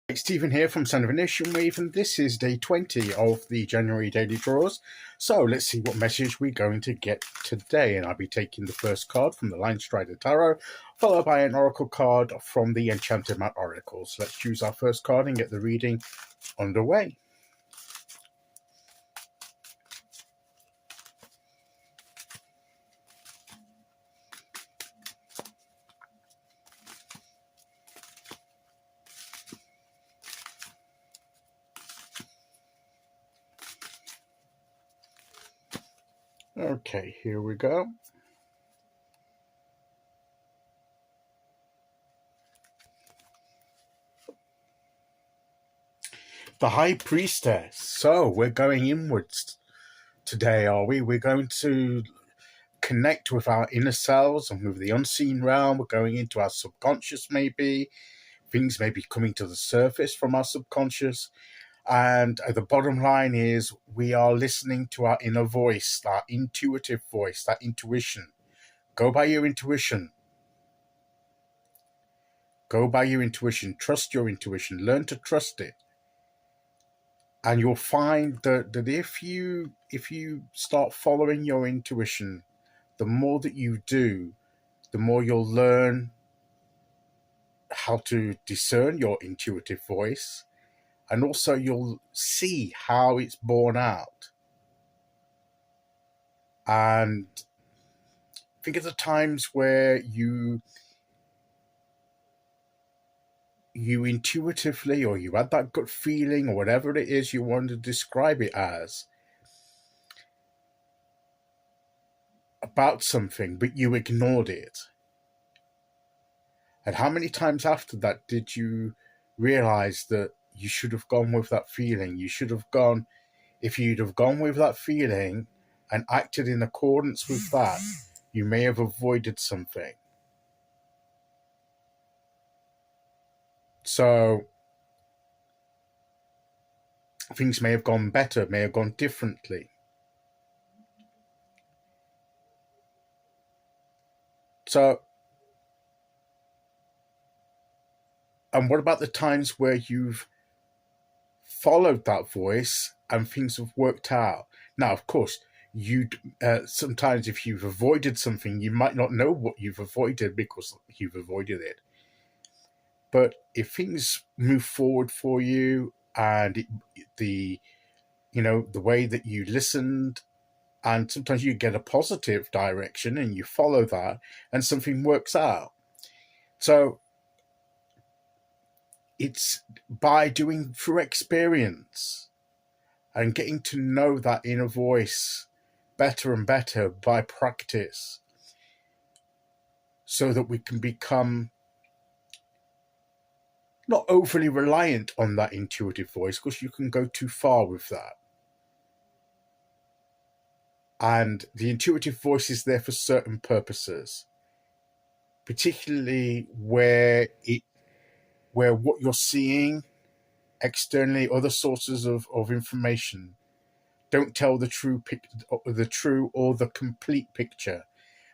It's Stephen here from Son of a Nation Wave, and this is day 20 of the January daily draws. So let's see what message we're going to get today. And I'll be taking the first card from the Linestrider Tarot, followed by an oracle card from the Enchanted Map Oracle. So let's choose our first card and get the reading underway. Okay, here we go. The High Priestess. So we're going inwards today, are we? We're going to connect with our inner selves and with the unseen realm. We're going into our subconscious, maybe. Things may be coming to the surface from our subconscious. And the bottom line is we are listening to our inner voice, our intuitive voice, that intuition. Go by your intuition. Go by your intuition. Trust your intuition. Learn to trust it. And you'll find that if you start following your intuition, the more that you do, the more you'll learn how to discern your intuitive voice. And also you'll see how it's borne out. And think of the times where you intuitively, or you had that gut feeling, or whatever it is you want to describe it as, about something, but you ignored it. And how many times after that did you realize that you should have gone with that feeling? You should have gone, if you'd have gone with that feeling and acted in accordance with that, you may have avoided something. So things may have gone better, may have gone differently. So, and what about the times where you've followed that voice and things have worked out? Now, of course, sometimes if you've avoided something, you might not know what you've avoided because you've avoided it. But if things move forward for you, and the way that you listened, and sometimes you get a positive direction and you follow that and something works out. So it's by doing through experience and getting to know that inner voice better and better by practice, so that we can become not overly reliant on that intuitive voice, because you can go too far with that. And the intuitive voice is there for certain purposes, particularly where what you're seeing externally, other sources of information, don't tell the true or the complete picture,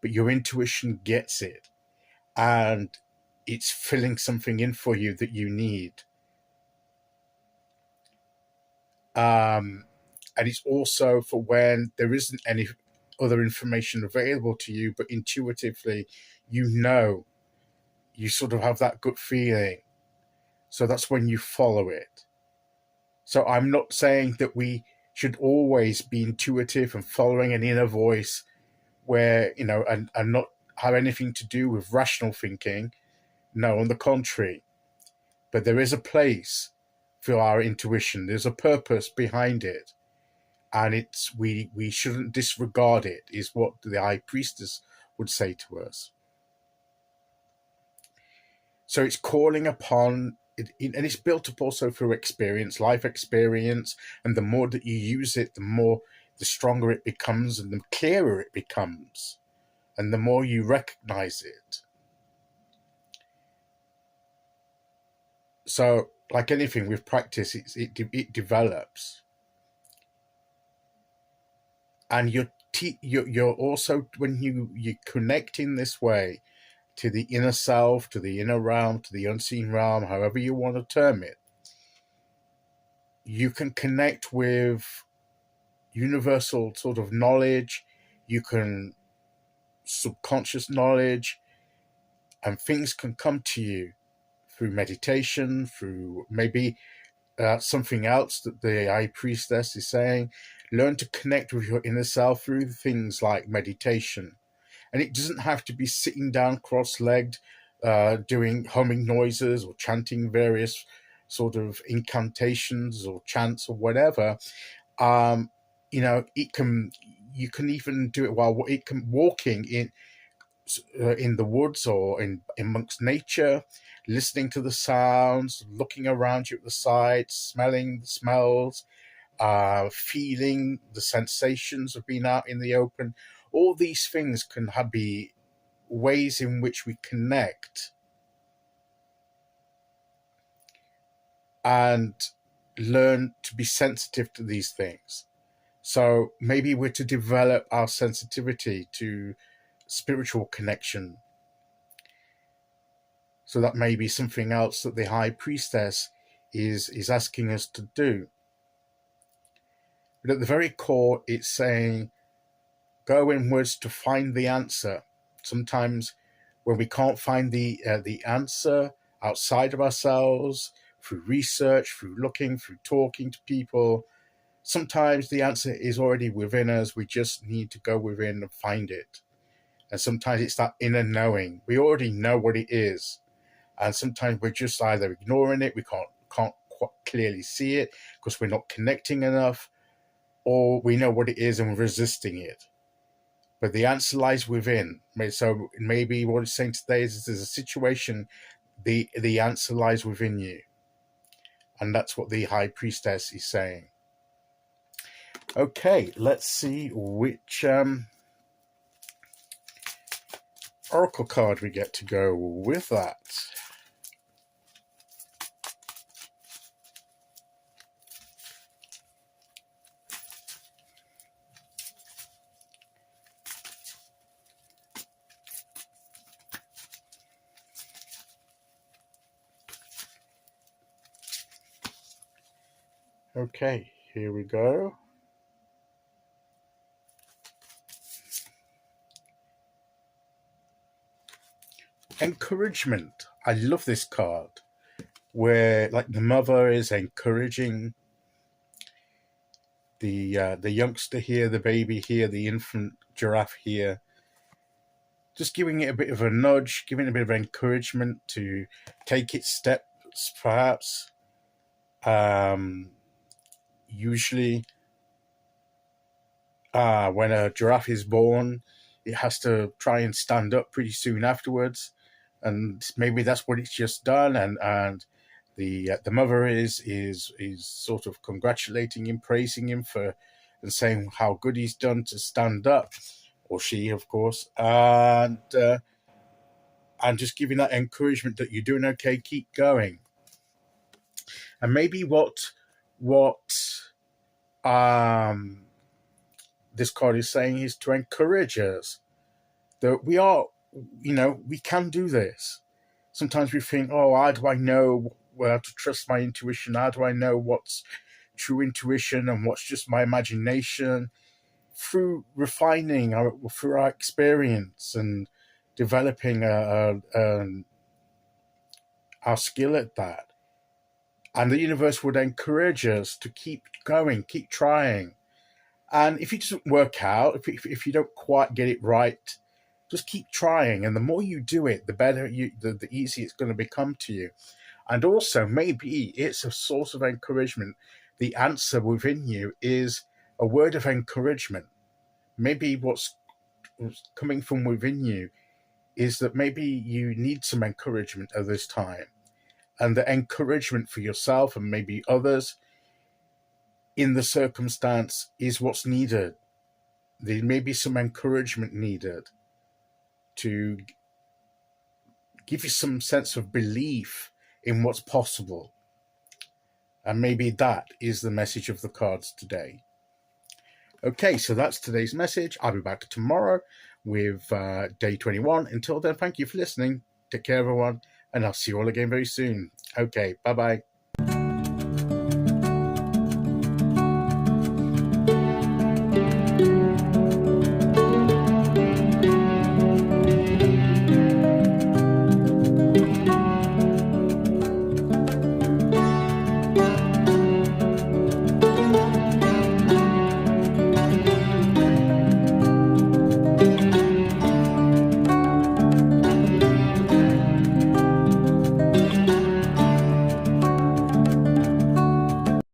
but your intuition gets it, and it's filling something in for you that you need. And it's also for when there isn't any other information available to you, but intuitively, you sort of have that gut feeling. So that's when you follow it. So I'm not saying that we should always be intuitive and following an inner voice where, and not have anything to do with rational thinking. No, on the contrary. But there is a place for our intuition. There's a purpose behind it. And we shouldn't disregard it, is what the High Priestess would say to us. So it's calling upon it, and it's built up also through experience, life experience. And the more that you use it, the stronger it becomes, and the clearer it becomes, and the more you recognize it. So, like anything with practice, it develops. And you're also, when you connect in this way to the inner self, to the inner realm, to the unseen realm, however you want to term it, you can connect with universal sort of knowledge, you can subconscious knowledge, and things can come to you through meditation, through maybe something else that the High Priestess is saying. Learn to connect with your inner self through things like meditation. And it doesn't have to be sitting down cross-legged, doing humming noises or chanting various sort of incantations or chants or whatever. You can even do it while walking in the woods or amongst nature, listening to the sounds, looking around you at the sights, smelling the smells, feeling the sensations of being out in the open. All these things can be ways in which we connect and learn to be sensitive to these things. So maybe we're to develop our sensitivity to spiritual connection. So that may be something else that the High Priestess is asking us to do. But at the very core, it's saying, go inwards to find the answer. Sometimes when we can't find the answer outside of ourselves, through research, through looking, through talking to people, sometimes the answer is already within us. We just need to go within and find it. And sometimes it's that inner knowing. We already know what it is. And sometimes we're just either ignoring it, we can't quite clearly see it because we're not connecting enough, or we know what it is and we're resisting it. But the answer lies within. So maybe what it's saying today is there's a situation, the answer lies within you. And that's what the High Priestess is saying. Okay, let's see which oracle card we get to go with that. Okay, here we go. Encouragement. I love this card, where like the mother is encouraging the youngster here, the baby here, the infant giraffe here, just giving it a bit of a nudge, giving it a bit of encouragement to take its steps, perhaps. Usually, when a giraffe is born, it has to try and stand up pretty soon afterwards, and maybe that's what it's just done. And the mother is sort of congratulating him, praising him and saying how good he's done to stand up, or she, of course, and just giving that encouragement that you're doing okay, keep going. And maybe what this card is saying is to encourage us that we can do this. Sometimes we think, oh, how do I know where to trust my intuition? How do I know what's true intuition and what's just my imagination? Through refining through our experience and developing our skill at that. And the universe would encourage us to keep going, keep trying. And if it doesn't work out, if you don't quite get it right, just keep trying. And the more you do it, the better the easier it's going to become to you. And also, maybe it's a source of encouragement. The answer within you is a word of encouragement. Maybe what's coming from within you is that maybe you need some encouragement at this time. And the encouragement for yourself and maybe others in the circumstance is what's needed. There may be some encouragement needed to give you some sense of belief in what's possible. And maybe that is the message of the cards today. Okay, so that's today's message. I'll be back tomorrow with day 21. Until then, thank you for listening. Take care, everyone, and I'll see you all again very soon. Okay, bye-bye.